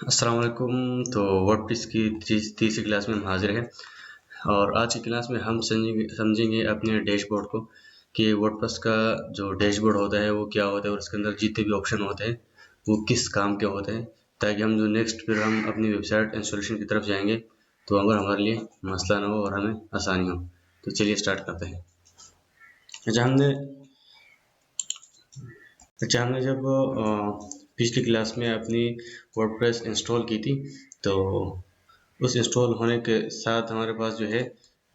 अस्सलाम वालेकुम। तो वर्डप्रेस की तीसरी क्लास में हम हाजिर हैं और आज की क्लास में हम समझेंगे अपने डैशबोर्ड को कि वर्डप्रेस का जो डैशबोर्ड होता है वो क्या होता है और उसके अंदर जितने भी ऑप्शन होते हैं वो किस काम के होते हैं, ताकि हम जो नेक्स्ट फिर हम अपनी वेबसाइट इंस्टॉलेशन की तरफ जाएंगे तो अगर हमारे लिए मसला ना हो और हमें आसानी हो। तो चलिए स्टार्ट करते हैं। अच्छा हमने हमने जब पिछली क्लास में अपनी वर्डप्रेस इंस्टॉल की थी, तो उस इंस्टॉल होने के साथ हमारे पास जो है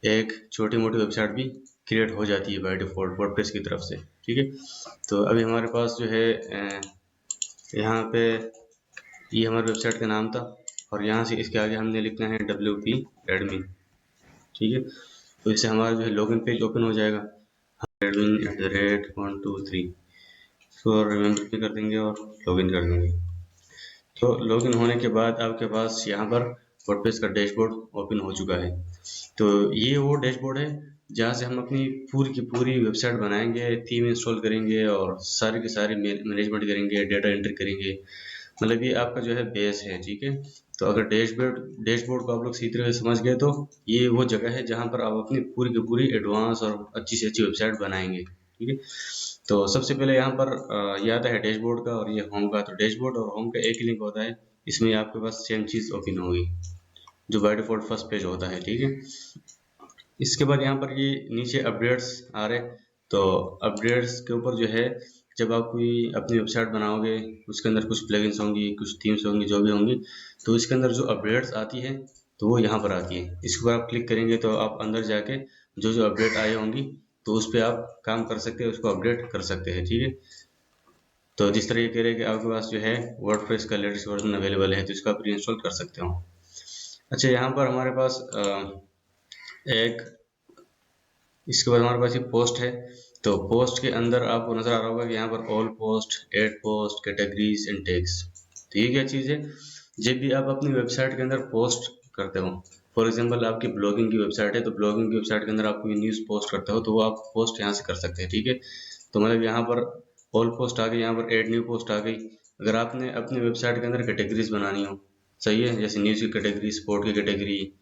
एक छोटी मोटी वेबसाइट भी क्रिएट हो जाती है बाय डिफ़ॉल्ट वर्डप्रेस की तरफ से। ठीक है, तो अभी हमारे पास जो है यहाँ पे ये हमारी वेबसाइट का नाम था और यहाँ से इसके आगे हमने लिखना है WP एडमिन। ठीक है, तो इससे हमारा जो है लॉगिन पेज ओपन हो जाएगा। admin@123 इसको रिमेंबर भी कर देंगे और लॉगिन कर देंगे। तो लॉगिन होने के बाद आपके पास यहाँ पर वर्डप्रेस का डैशबोर्ड ओपन हो चुका है। तो ये वो डैशबोर्ड है जहाँ से हम अपनी पूरी की पूरी वेबसाइट बनाएंगे, थीम इंस्टॉल करेंगे और सारी की सारी मैनेजमेंट करेंगे, डेटा एंट्री करेंगे। मतलब ये आपका जो है बेस है। ठीक है, तो अगर डैशबोर्ड को आप लोग सही तरह से समझ गए तो ये वो जगह है जहाँ पर आप अपनी पूरी की पूरी एडवांस और अच्छी से अच्छी वेबसाइट बनाएंगे। ठीक है, तो सबसे पहले यहाँ पर ये आता है डैशबोर्ड का और ये होम का। तो डैशबोर्ड और होम का एक ही लिंक होता है, इसमें आपके पास सेम चीज़ ओपन होगी जो बाय डिफॉल्ट फर्स्ट पेज होता है। ठीक है, इसके बाद यहाँ पर ये नीचे अपडेट्स आ रहे, तो अपडेट्स के ऊपर जो है जब आप कोई अपनी वेबसाइट बनाओगे उसके अंदर कुछ प्लगइन्स होंगी, कुछ थीम्स होंगी, जो भी होंगी, तो इसके अंदर जो अपडेट्स आती है तो वो यहाँ पर आती है। इसके ऊपर आप क्लिक करेंगे तो आप अंदर जाके जो जो अपडेट आए होंगी तो उस पर आप काम कर सकते हैं, उसको अपडेट कर सकते हैं। ठीक है, तो जिस तरह ये कह रहे हैं कि आपके पास जो है वर्डप्रेस का लेटेस्ट वर्जन अवेलेबल है तो इसको आप रीइंस्टॉल कर सकते हो। अच्छा, यहाँ पर हमारे पास एक इसके बाद हमारे पास ये पोस्ट है। तो पोस्ट के अंदर आपको नजर आ रहा होगा कि यहाँ पर all post, add post, categories and tags. तो ये क्या चीज़ है? जब भी आप अपनी वेबसाइट के अंदर पोस्ट करते हो, फॉर एग्जांपल आपकी ब्लॉगिंग की वेबसाइट है तो ब्लॉगिंग की वेबसाइट के अंदर आप कोई न्यूज़ पोस्ट करते हो तो वो आप पोस्ट यहाँ से कर सकते हैं। ठीक है, तो मतलब यहाँ पर ऑल पोस्ट आ गई, यहाँ पर एड न्यू पोस्ट आ गई। अगर आपने अपनी वेबसाइट के अंदर कैटेगरीज बनानी हो, सही है, जैसे न्यूज़ की कैटेगरी, स्पोर्ट की कैटेगरी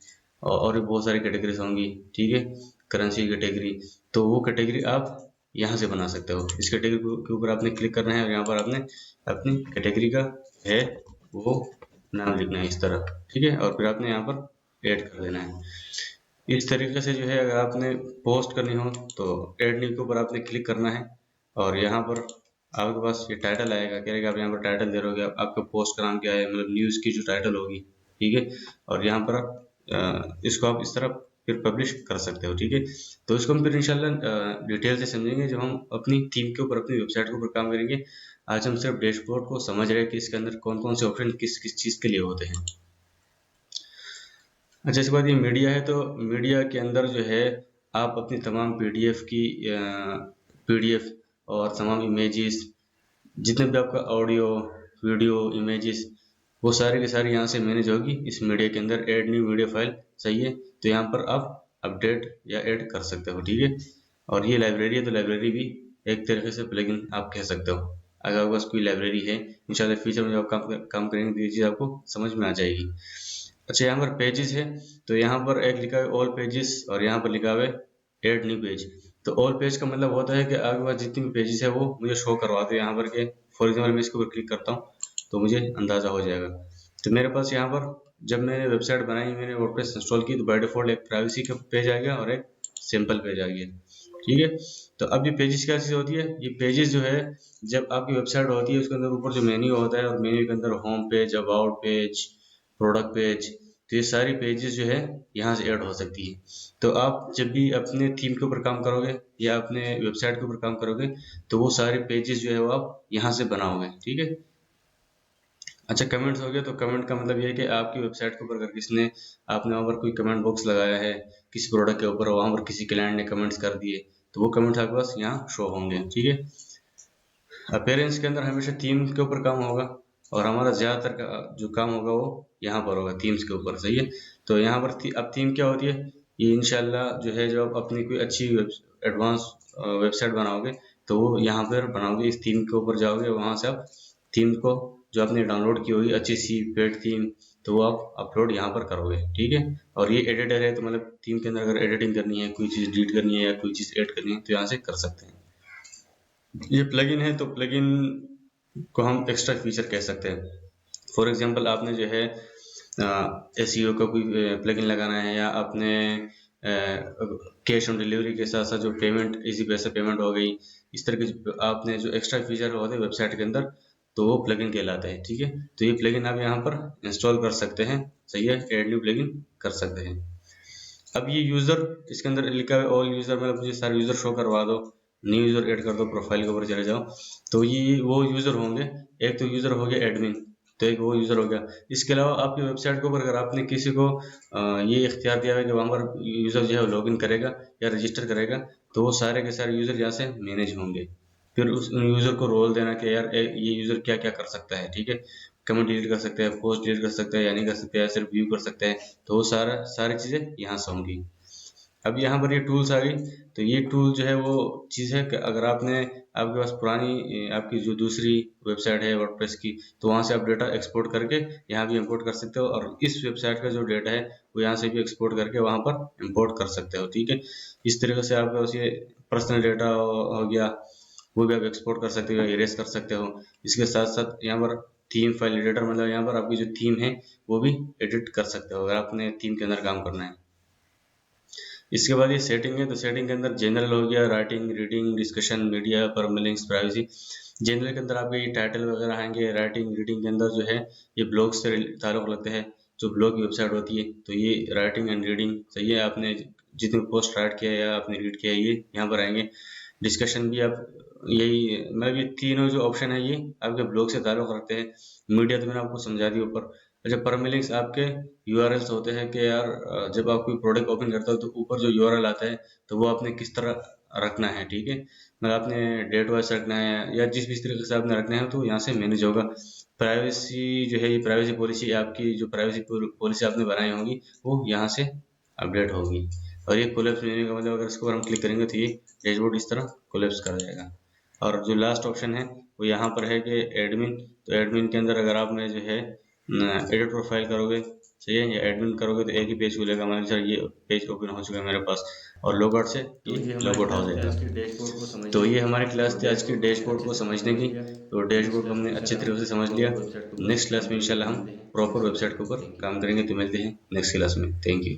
और भी बहुत सारी कैटेगरीज होंगी। ठीक है, करेंसी कैटेगरी, तो वो कैटेगरी आप यहाँ से बना सकते हो। इस कैटेगरी के ऊपर आपने क्लिक करना है और यहाँ पर आपने अपनी कैटेगरी का है वो नाम लिखना है इस तरह। ठीक है, और फिर आपने यहाँ पर ऐड कर देना है। इस तरीके से जो है अगर आपने पोस्ट करनी हो तो ऐड न्यू के ऊपर आपने क्लिक करना है और यहाँ पर आपके पास ये टाइटल आएगा, कहेगा आप यहाँ पर टाइटल दे रहोगे, आपका पोस्ट का नाम क्या है, मतलब न्यूज़ की जो टाइटल होगी। ठीक है, और यहाँ पर इसको आप इस तरह फिर पब्लिश कर सकते हो। ठीक है, तो इसको हम फिर इंशाल्लाह डिटेल से समझेंगे जब हम अपनी थीम के ऊपर, अपनी वेबसाइट के ऊपर काम करेंगे। आज हम सिर्फ डैशबोर्ड को समझ रहे हैं कि इसके अंदर कौन कौन से ऑप्शन किस किस चीज़ के लिए होते हैं। अच्छा, इसके बाद ये मीडिया है, तो मीडिया के अंदर जो है आप अपनी तमाम पीडीएफ और तमाम इमेजेस, जितने भी आपका ऑडियो, वीडियो, इमेजेस, वो सारी की सारी यहाँ से मैनेज होगी इस मीडिया के अंदर। ऐड न्यू वीडियो फाइल, सही है, तो यहाँ पर आप अपडेट या ऐड कर सकते हो। ठीक है, और ये लाइब्रेरी है तो लाइब्रेरी भी एक तरीके से प्लगइन आप कह सकते हो। अगर आपके पास कोई लाइब्रेरी है, इंशाल्लाह फ्यूचर में जब आप काम करेंगे तो ये चीज़ आपको समझ में आ जाएगी। अच्छा, यहाँ पर पेजेस है, तो यहाँ पर एक लिखा है ऑल पेजेस और यहाँ पर लिखा हुआ है ऐड न्यू पेज। तो ऑल पेज का मतलब होता है कि आपके पास जितनी भी पेजेस है वो मुझे शो करवा दो यहाँ पर के। फॉर एग्जाम्पल मैं इसके ऊपर क्लिक करता हूँ तो मुझे अंदाज़ा हो जाएगा। तो मेरे पास यहाँ पर जब मैंने वेबसाइट बनाई, मैंने वर्डप्रेस इंस्टॉल की, तो बाय डिफॉल्ट एक प्राइवेसी का पेज आ गया और एक सिंपल पेज आ गया। ठीक है, तो अब ये पेजेस क्या चीज़ होती है? ये पेजेस जो है जब आपकी वेबसाइट होती है उसके अंदर ऊपर जो मेन्यू होता है और मेन्यू के अंदर home page, about page, product page, तो ये सारी पेजेस जो है यहाँ से ऐड हो सकती है। तो आप जब भी अपने थीम के ऊपर काम करोगे या अपने वेबसाइट के ऊपर काम करोगे तो वो सारे पेजेस जो है वो आप यहाँ से बनाओगे। ठीक है, अच्छा, कमेंट्स हो गया, तो कमेंट का मतलब ये है कि आपकी वेबसाइट के ऊपर अगर किसने, आपने वहाँ पर कोई कमेंट बॉक्स लगाया है किसी प्रोडक्ट के ऊपर, वहाँ पर किसी क्लाइंट ने कमेंट्स कर दिए तो वो कमेंट्स आपके पास यहाँ शो होंगे। ठीक है, अपीयरेंस के अंदर हमेशा थीम के ऊपर काम होगा और हमारा ज़्यादातर का जो काम होगा वो यहाँ पर होगा, थीम्स के ऊपर, सही है। तो यहाँ पर अब थीम क्या होती है, ये इंशाल्लाह जो है जब आप अपनी कोई अच्छी एडवांस वेबसाइट बनाओगे तो वो यहाँ पर बनाओगे, इस थीम के ऊपर जाओगे, वहाँ से आप थीम को जो आपने डाउनलोड की होगी अच्छी सी पेड थीम, तो वो आप अपलोड यहाँ पर करोगे, ठीक है। और ये एडिटर है, तो मतलब थीम के अंदर अगर एडिटिंग करनी है, कोई चीज़ डिलीट करनी है या कोई चीज़ ऐड करनी है, तो यहाँ से कर सकते हैं। ये प्लगइन है, तो प्लगइन को हम एक्स्ट्रा फीचर कह सकते हैं। फॉर एग्जांपल आपने जो है एसईओ का कोई प्लगइन लगाना है, या आपने कैश ऑन डिलीवरी के साथ साथ जो पेमेंट, इजी पैसे पेमेंट हो गई, इस तरह के आपने जो एक्स्ट्रा फीचर होते हैं वेबसाइट के अंदर, तो वो प्लगइन कहलाता है, ठीक है। तो ये प्लगइन आप यहाँ पर इंस्टॉल कर सकते हैं, सही है, ऐड न्यू प्लगइन कर सकते हैं। अब ये यूज़र, इसके अंदर लिखा है ऑल यूज़र, मतलब मुझे सारे यूज़र शो करवा दो, न्यू यूज़र ऐड कर दो, प्रोफाइल के ऊपर चले जाओ, तो ये वो यूज़र होंगे। एक तो यूज़र हो गया एडमिन, तो एक वो यूज़र हो गया। इसके अलावा आपकी वेबसाइट के ऊपर अगर आपने किसी को ये इख्तियार दिया है कि वहाँ पर यूज़र जो है लॉगिन करेगा या रजिस्टर करेगा, तो वो सारे के सारे यूज़र यहाँ से मैनेज होंगे। फिर उस यूज़र को रोल देना कि यार ये यूज़र क्या क्या कर सकता है, ठीक है। कमेंट डिलीट कर सकते हैं, पोस्ट डिलीट कर सकते हैं या नहीं कर सकते हैं, सिर्फ व्यू कर सकते हैं, तो वो सारी चीज़ें यहाँ से होंगी। अब यहाँ पर ये टूल्स आ गई, तो ये टूल जो है वो चीज़ है कि अगर आपके पास पुरानी आपकी जो दूसरी वेबसाइट है वर्डप्रेस की, तो वहाँ से आप डेटा एक्सपोर्ट करके यहाँ भी इंपोर्ट कर सकते हो, और इस वेबसाइट का जो डेटा है वो यहाँ से भी एक्सपोर्ट करके वहाँ पर इंपोर्ट कर सकते हो, ठीक है। इस तरीके से आपके पास ये पर्सनल डेटा हो गया, वो भी आप एक्सपोर्ट कर सकते हो या इरेज कर सकते हो। इसके साथ साथ यहाँ पर थीम फाइल एडिटर, मतलब यहाँ पर आपकी जो थीम है वो भी एडिट कर सकते हो अगर आपने थीम के अंदर काम करना है। इसके बाद ये सेटिंग है, तो सेटिंग के अंदर जनरल हो गया, writing, reading, discussion, media, permalinks, privacy. General के अंदर आपके ये टाइटल वगैरह आएंगे। राइटिंग, रीडिंग के अंदर जो है ये ब्लॉग से ताल्लुक लगते हैं, जो ब्लॉग की वेबसाइट होती है, तो ये राइटिंग एंड रीडिंग सही है, आपने जितने पोस्ट राइट किया या आपने रीड किया ये यहाँ पर आएंगे। डिस्कशन भी आप यही, मतलब ये तीनों जो ऑप्शन है ये आपके ब्लॉग से ताल्लुक रखते हैं। मीडिया तो मैंने आपको समझा दिया ऊपर। अच्छा, परमिलिंक्स आपके यूआरएल्स होते हैं कि यार जब आप कोई प्रोडक्ट ओपन करते हो तो ऊपर जो यूआरएल आता है तो वो आपने किस तरह रखना है, ठीक है। मतलब आपने डेट वाइज रखना है या जिस भी तरीके से आपने रखना है, तो यहाँ से मैनेज होगा। प्राइवेसी जो है, ये प्राइवेसी पॉलिसी, आपकी जो प्राइवेसी पॉलिसी आपने बनाई होगी वो यहाँ से अपडेट होगी। और ये कोलैप्स मेन्यू का मतलब अगर इसको हम क्लिक करेंगे तो ये डैशबोर्ड इस तरह कोलैप्स कर जाएगा। और जो लास्ट ऑप्शन है वो यहाँ पर है कि एडमिन, तो एडमिन के अंदर अगर आपने जो है एडिट प्रोफाइल करोगे, सही है, या एडमिन करोगे तो एक ही पेज खुलेगा। मान लीजिए ये पेज ओपन हो चुका है मेरे पास, और लॉग आउट से ये लॉग आउट हो जाएगा। तो ये हमारी क्लास थी आज की डैशबोर्ड को समझने की। तो डैशबोर्ड को हमने अच्छे तरीके से समझ लिया। नेक्स्ट क्लास में इंशाल्लाह हम प्रॉपर वेबसाइट के ऊपर काम करेंगे। तो मिलते हैं नेक्स्ट क्लास में। Thank you.